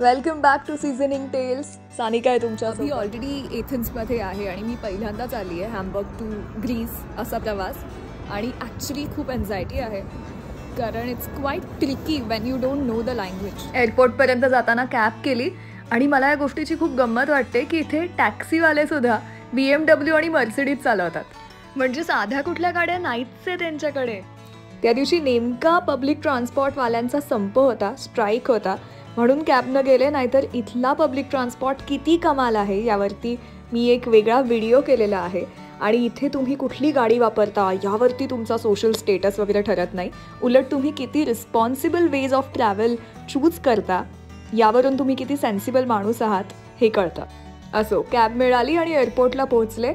Welcome back to seasoning tales. Sanika आहे तुमच्या. मी already एथन्समध्ये आहे आणि मी पहिल्यांदाच आली आहे हॅम्बर्ग टू ग्रीस असा प्रवास. आणि ॲक्च्युली खूप एन्झायटी आहे कारण it's quite tricky when you don't know the language. एअरपोर्टपर्यंत जाताना कॅब केली आणि मला या गोष्टीची खूप गंमत वाटते की इथे टॅक्सीवाले सुद्धा BMW आणि मर्सिडीज चालवतात. म्हणजे साध्या कुठल्या गाड्या नाहीच आहे त्यांच्याकडे. त्या दिवशी नेमका पब्लिक ट्रान्सपोर्टवाल्यांचा संप होता, स्ट्राईक होता, म्हणून कॅबनं गेले. नाहीतर इथला पब्लिक ट्रान्सपोर्ट किती कमाल आहे यावरती मी एक वेगळा व्हिडिओ केलेला आहे. आणि इथे तुम्ही कुठली गाडी वापरता यावरती तुमचा सोशल स्टेटस वगैरे ठरत नाही. उलट तुम्ही किती responsible ways of travel choose करता यावरून तुम्ही किती सेन्सिबल माणूस आहात हे कळतं. असो, कॅब मिळाली आणि एअरपोर्टला पोहोचले.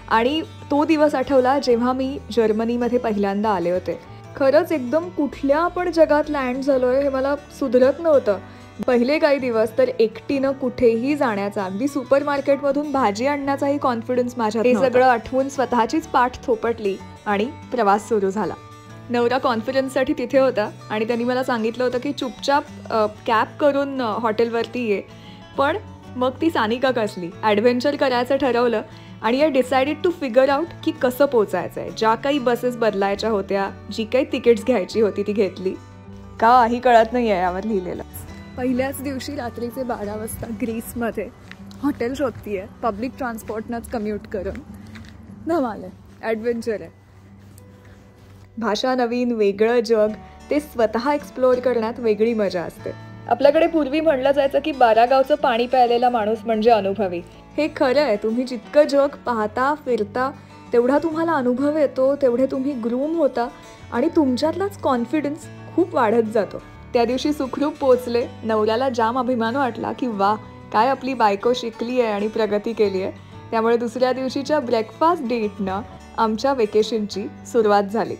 आणि तो दिवस आठवला जेव्हा मी जर्मनीमध्ये पहिल्यांदा आले होते. खरंच एकदम कुठल्या पण जगात लँड झालोय हे मला सुधरत नव्हतं. पहिले काही दिवस तर एकटीनं कुठेही जाण्याचा, अगदी सुपरमार्केटमधून भाजी आणण्याचाही कॉन्फिडन्स माझ्यात नव्हता. हे सगळं आठवून स्वतःचीच पाठ थोपटली आणि प्रवास सुरू झाला. नवरा कॉन्फरन्ससाठी तिथे होता आणि त्यांनी मला सांगितलं होतं की चुपचाप कॅब करून हॉटेलवरती ये. पण मग ती सानिका कसली, ॲडव्हेंचर करायचं ठरवलं आणि I decided to figure out की कसं पोचायचं आहे. ज्या काही बसेस बदलायच्या होत्या, जी काही तिकीट्स घ्यायची होती ती घेतली. काही कळत नाही आहे यावर लिहिलेलं. पहिल्याच दिवशी रात्रीचे 12 वाजता ग्रीसमध्ये हॉटेल शोधतीये पब्लिक ट्रान्सपोर्टनंच कम्यूट करून. धमाल आहे, ॲडव्हेंचर आहे. भाषा नवीन, वेगळं जग, ते स्वतः एक्सप्लोअर करण्यात वेगळी मजा असते. आपल्याकडे पूर्वी म्हणलं जायचं की 12 गावचं पाणी प्यायलेला माणूस म्हणजे अनुभवी. हे खरं आहे. तुम्ही जितकं जग पाहता फिरता तेवढा तुम्हाला अनुभव येतो, तेवढे तुम्ही ग्रूम होता आणि तुमच्यातलाच कॉन्फिडन्स खूप वाढत जातो. त्या दिवशी सुखरूप पोचले. नवऱ्याला जाम अभिमान वाटला की वा, काय आपली बायको शिकली आहे आणि प्रगती केली आहे. त्यामुळे दुसऱ्या दिवशीच्या ब्रेकफास्ट डेटनं आमच्या वेकेशनची सुरुवात झाली.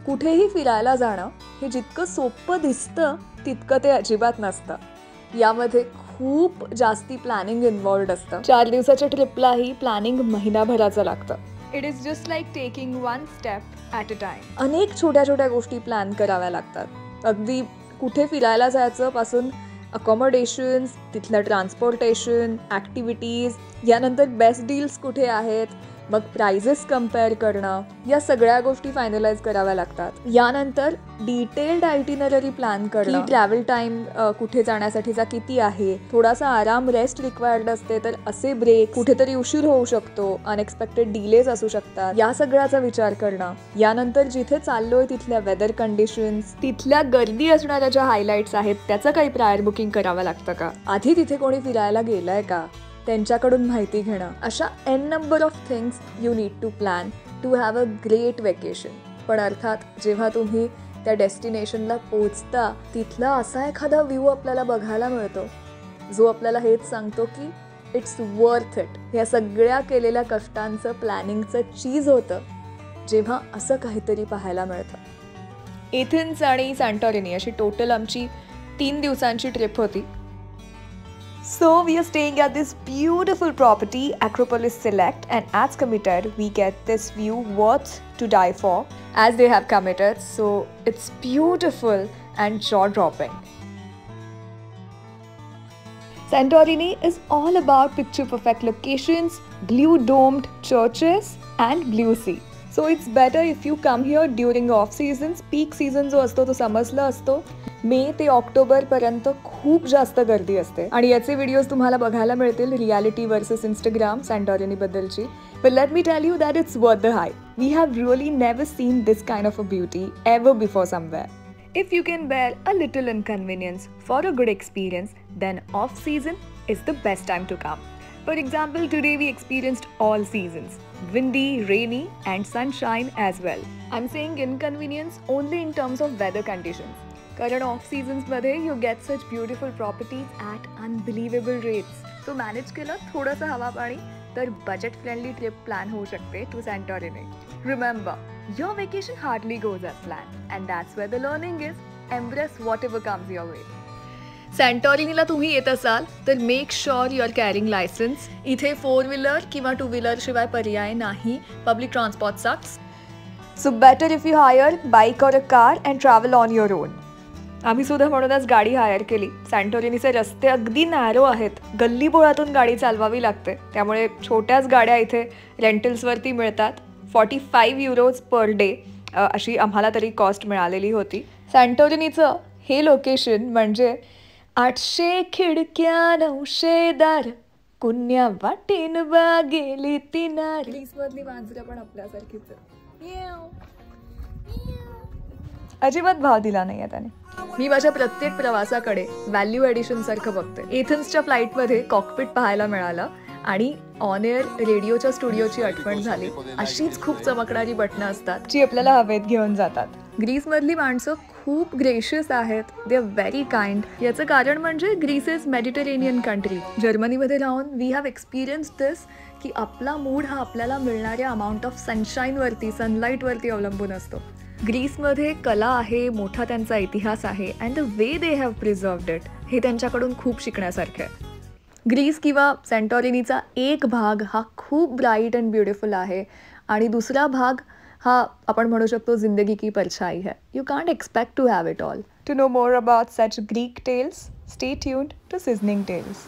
कुठेही फिरायला जाणं हे जितकं सोपं दिसतं तितकं ते अजिबात नसतं. यामध्ये खूप जास्ती प्लॅनिंग इन्व्हॉल्व्ड असतं. 4 दिवसाच्या ट्रिपलाही प्लॅनिंग महिनाभराचं लागतं. It is just like taking one step at a time. अनेक छोट्या छोट्या गोष्टी प्लॅन कराव्या लागतात. अगदी कुठे फिरायला जायचं पासून अकॉमोडेशन्स, तिथलं ट्रान्सपोर्टेशन, ॲक्टिव्हिटीज, यानंतर बेस्ट डील्स कुठे आहेत, मग प्राइजेस कम्पेअर करणं, या सगळ्या गोष्टी फायनलाइज कराव्या लागतात. यानंतर डिटेल्ड आयटिनरी प्लॅन करणं, ट्रॅव्हल टाईम कुठे जाण्यासाठीचा किती आहे, थोडासा आराम, रेस्ट रिक्वायर्ड असते तर असे ब्रेक, कुठेतरी उशीर होऊ शकतो, अनएक्सपेक्टेड डिलेज असू शकतात, या सगळ्याचा विचार करणं. यानंतर जिथे चाललोय तिथल्या वेदर कंडिशन्स, तिथल्या गर्दी असणाऱ्या ज्या हायलाइट्स आहेत त्याचं काही प्रायर बुकिंग करावं लागतं का, आधी तिथे कोणी फिरायला गेलंय का, त्यांच्याकडून माहिती घेणं. अशा n number of things you need to plan to have a great vacation. पण अर्थात जेव्हा तुम्ही त्या डेस्टिनेशनला पोचता तिथला असा एखादा व्ह्यू आपल्याला बघायला मिळतो जो आपल्याला हेच सांगतो की इट्स वर्थ इट. ह्या सगळ्या केलेल्या कष्टांचं, प्लॅनिंगचं चीज होतं जेव्हा असं काहीतरी पाहायला मिळतं. एथेन्स आणि सॅन्टोरिनी अशी टोटल आमची 3 दिवसांची ट्रिप होती. So we are staying at this beautiful property, Acropolis Select, and as committed, we get this view worth to die for, as they have committed. So it's beautiful and jaw-dropping. Santorini is all about picture-perfect locations, blue-domed churches, and blue sea. So it's better if you come here during off seasons. Peak season जो असतो तो समजला असतो. मे ते ऑक्टोबरपर्यंत खूप जास्त गर्दी असते आणि याचे व्हिडिओज तुम्हाला बघायला मिळतील रियालिटी वर्सेस इंस्टाग्राम सॅन्टोरिनीबद्दलची. But let me tell you that it's worth the hype. We have really never seen this kind of a beauty ever before somewhere. If you can bear a little inconvenience for a good experience, then off season is the best time to come. For example, today we experienced all seasons. Windy, rainy and sunshine as well. I'm saying inconvenience only in terms of weather conditions. कारण off सीझन्समध्ये you get such beautiful properties at unbelievable rates. तो manage केलं थोडंसं हवा पाणी तर budget friendly trip plan होऊ शकते to Santorini. Remember, your vacation hardly goes as plan and that's where the learning is. Embrace whatever comes your way. सॅन्टोरिनीला तुम्ही येत असाल तर make sure you are carrying licence. इथे 4 wheeler किंवा 2 wheeler शिवाय पर्याय नाही. Public transport sucks. So better if you hire bike or a car and travel on your own. आम्ही सुद्धा म्हणूनच गाडी हायर केली. सॅन्टोरिनीचे रस्ते अगदी नॅरो आहेत, गल्लीबोळातून गाडी चालवावी लागते, त्यामुळे छोट्याच गाड्या इथे रेंटल्सवरती मिळतात. 45 युरोज पर डे अशी आम्हाला तरी कॉस्ट मिळालेली होती. सॅन्टोरिनीचं हे लोकेशन म्हणजे 800 खिडक्या 900 दार, कुण्या वाटेन बागेली तिनार. ग्रीसमधली मांजरं पण आपल्यासारखीच आहे. अजिबात भाव दिला नाही आहे त्याने. मी माझ्या प्रत्येक प्रवासाकडे व्हॅल्यू ॲडिशन सारखं बघते. एथन्सच्या फ्लाईटमध्ये कॉकपिट पाहायला मिळालं आणि ऑन एअर रेडिओच्या स्टुडिओची आठवण झाली. अशीच खूप चमकणारी बटणं असतात जी आपल्याला हवेत घेऊन जातात. ग्रीसमधली माणसं खूप ग्रेशियस आहेत. They are very kind. याचं कारण म्हणजे ग्रीस इज मेडिटेरेनियन कंट्री. जर्मनीमध्ये राहून वी हॅव एक्सपिरियन्स दिस की आपला मूड हा आपल्याला मिळणाऱ्या अमाऊंट ऑफ सनशाईनवरती, सनलाईटवरती अवलंबून असतो. ग्रीसमध्ये कला आहे, मोठा त्यांचा इतिहास आहे and the way they have preserved it हे त्यांच्याकडून खूप शिकण्यासारखं आहे. ग्रीस किंवा सॅन्टोरिनीचा एक भाग हा खूप ब्राईट अँड ब्युटिफुल आहे आणि दुसरा भाग हा आपण म्हणू शकतो जिंदगी की परछाई है. You can't expect to have it all. To know more about such Greek tales, stay tuned to seasoning tails.